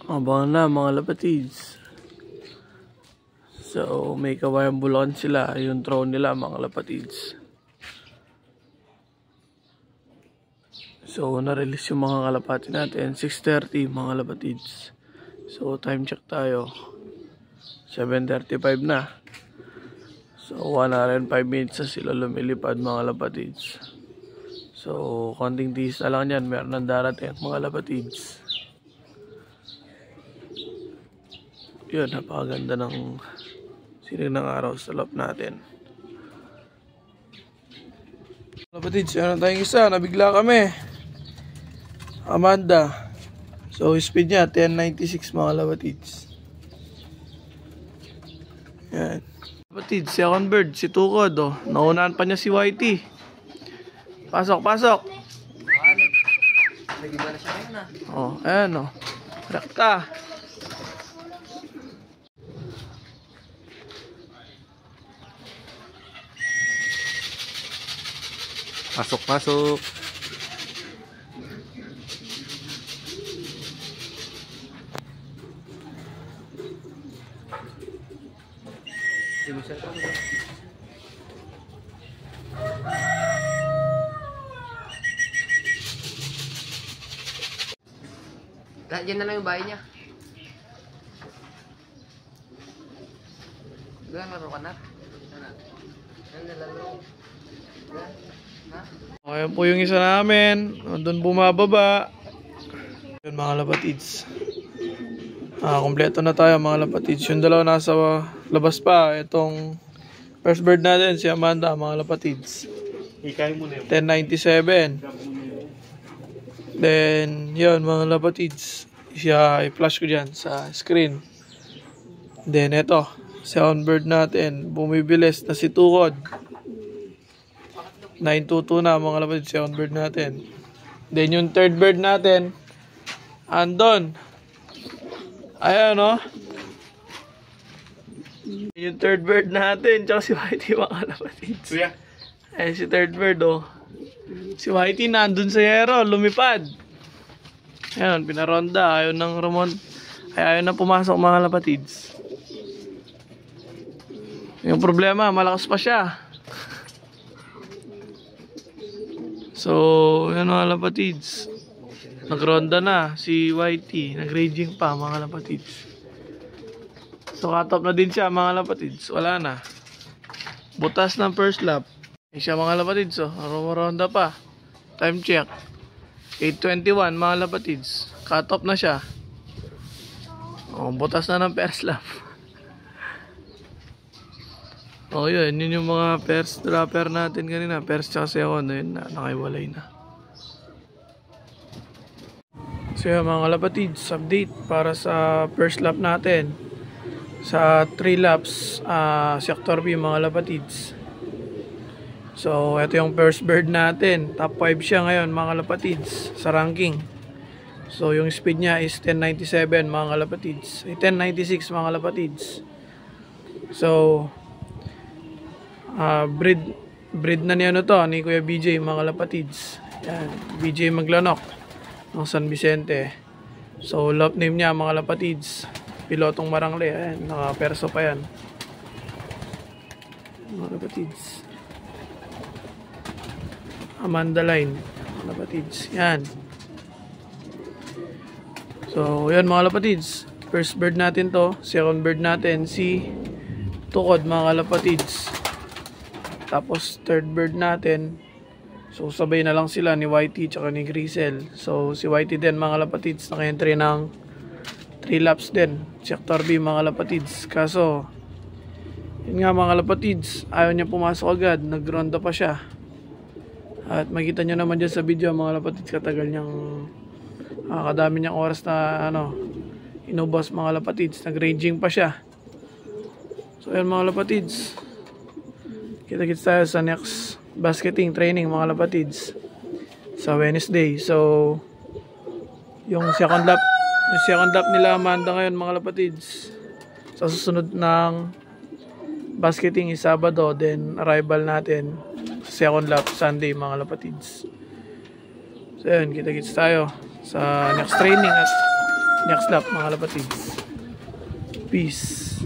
Abang na mga lapatids. So may kawayang Bulacan sila, yung throw nila mga lapatids. So na-release yung mga kalapati natin 6:30 mga lapatids. So time check tayo, 7:35 na. So 1 hour and 5 minutes na sila lumilipad mga lapatids. So konting tiis na lang yan, meron ng darating mga lapatids. Yun, napakaganda ng sining ng araw sa loob natin. Lapatids, meron tayong isa, nabigla kami. Amanda. So speed niya 1096 mga lapatids. Yan. Lapatids, second bird, si Tukod oh. Naunahan pa niya si Whitey. Pasok, pasok. Nag-iba na siya ngayon ah. Oh, ayan oh. Rekta. Pasok, pasok. Diyan na lang yung bahay niya. Diyan, laro ka na. Diyan, lalaro. Diyan, ha? Ayan po yung isa namin. Doon bumababa. Yun mga lapatids. Kompleto na tayo mga lapatids. Yung dalawa nasa labas pa. Itong first bird natin, si Amanda mga lapatids. 1097. Then, yun mga lapatids. Siya i-flash ko dyan sa screen. Then, ito. Second bird natin. Bumibilis na si Tukod. 922 na mga lapatids. Second bird natin. Then, yung third bird natin. Andon. Ayan, no? Yung third bird natin. Tsaka si Whitey mga lapatids. Ayan si third bird, oh. Si Whitey nandun sa yero. Lumipad. Ayan, pinaronda. Ayaw ng Ramon. Ayaw na pumasok mga lapatids. Yung problema, malakas pa siya. So, yun mga lapatids. Nagronda na si Whitey. Nag-raging pa mga lapatids. So, cut-off na din siya mga lapatids. Wala na. Butas ng first lap. Ay siya mga lapatids, oh. Ronda pa. Time check. 8:21 mga lapatids. Cut off na siya. Oh, butas na ng first lap. Oh, yun yung mga first dropper natin kanina. First tsaka second. Yun na, nakaiwalay na. So yun mga lapatids, update para sa first lap natin. Sa 3 laps, sector B mga lapatids. So, ito yung first bird natin. Top 5 siya ngayon mga lapatids sa ranking. So, yung speed niya is 1097 mga lapatids. 1096 mga lapatids. So, breed na niya to ni Kuya BJ mga lapatids. Yan, BJ Maglanok ng San Vicente. So, love name niya mga lapatids. Pilotong Marangle. Ayan, naka-perso pa yan. Mga lapatids. Amanda Line mga lapatids. Yan. So yan mga lapatids. First bird natin to. Second bird natin si Tukod mga lapatids. Tapos third bird natin. So sabay na lang sila ni Whitey tsaka ni Grisel. So si Whitey din mga lapatids. Naka-entry ng 3 laps din. Sector B mga lapatids. Kaso yun nga mga lapatids, ayaw niya pumasok agad. Nagronda pa siya. At makita nyo naman dyan sa video mga lapatids, katagal niyang kadami niyang oras na inubos mga lapatids. Nag-ranging pa siya. So yan mga lapatids, kita-kits tayo sa next basketing training mga lapatids sa Wednesday. So yung second lap nila Amanda ngayon mga lapatids. Sa susunod ng basketing is Sabado, then arrival natin second lap Sunday mga lapatids. So yun, kita-kits tayo sa next training at next lap mga kalapatids. Peace.